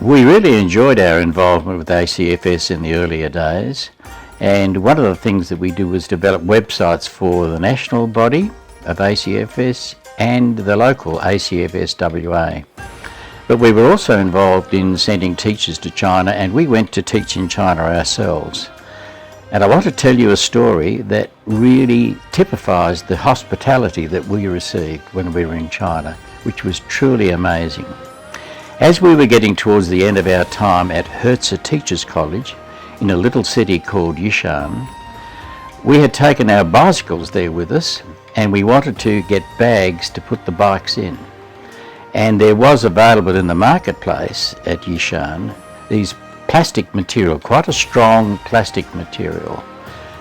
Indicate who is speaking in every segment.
Speaker 1: We really enjoyed our involvement with ACFS in the earlier days, and one of the things that we do was develop websites for the national body of ACFS and the local ACFSWA. But we were also involved in sending teachers to China, and we went to teach in China ourselves. And I want to tell you a story that really typifies the hospitality that we received when we were in China, which was truly amazing. As we were getting towards the end of our time at Hertz Teachers College in a little city called Yishan, we had taken our bicycles there with us, and we wanted to get bags to put the bikes in. And there was available in the marketplace at Yishan these plastic material, quite a strong plastic material.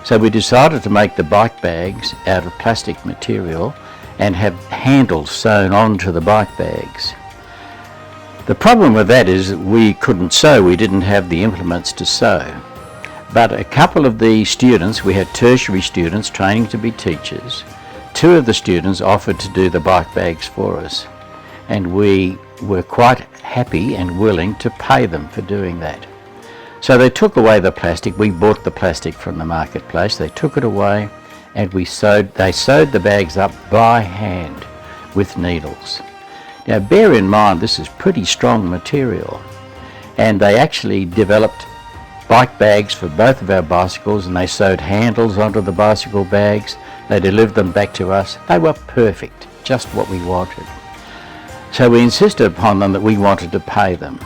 Speaker 1: So we decided to make the bike bags out of plastic material and have handles sewn onto the bike bags. The problem with that is that we couldn't sew, we didn't have the implements to sew. But a couple of the students, we had tertiary students training to be teachers, two of the students offered to do the bike bags for us, and we were quite happy and willing to pay them for doing that. So they took away the plastic, we bought the plastic from the marketplace, they took it away, and they sewed the bags up by hand with needles. Now bear in mind this is pretty strong material, and they actually developed bike bags for both of our bicycles, and they sewed handles onto the bicycle bags. They delivered them back to us. They were perfect, just what we wanted. So we insisted upon them that we wanted to pay them.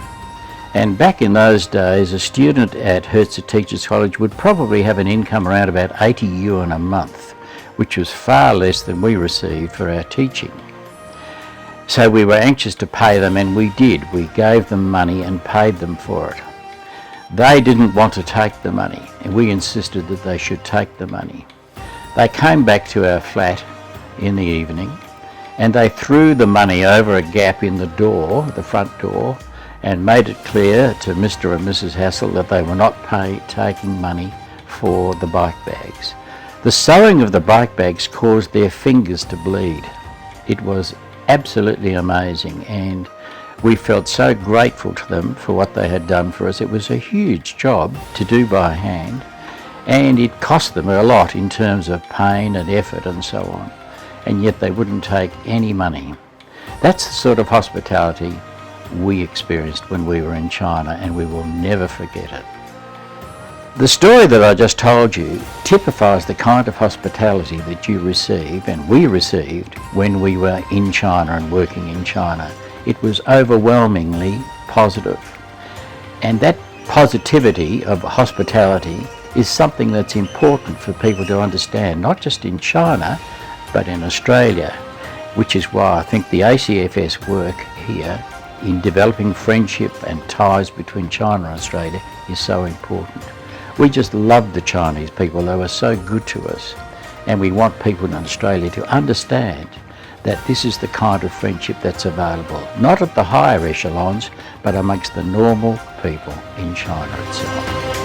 Speaker 1: And back in those days, a student at Hertz Teachers College would probably have an income around about 80 yuan a month, which was far less than we received for our teaching. So we were anxious to pay them, and we did. We gave them money and paid them for it. They didn't want to take the money, and we insisted that they should take the money. They came back to our flat in the evening, and they threw the money over a gap in the door, the front door, and made it clear to Mr. and Mrs. Hassell that they were not taking money for the bike bags. The sewing of the bike bags caused their fingers to bleed. It was absolutely amazing, and we felt so grateful to them for what they had done for us. It was a huge job to do by hand, and it cost them a lot in terms of pain and effort and so on, and yet they wouldn't take any money. That's the sort of hospitality we experienced when we were in China, and we will never forget it. The story that I just told you typifies the kind of hospitality that you receive and we received when we were in China and working in China. It was overwhelmingly positive. And that positivity of hospitality is something that's important for people to understand, not just in China, but in Australia, which is why I think the ACFS work here in developing friendship and ties between China and Australia is so important. We just love the Chinese people. They were so good to us, and we want people in Australia to understand that this is the kind of friendship that's available, not at the higher echelons, but amongst the normal people in China itself.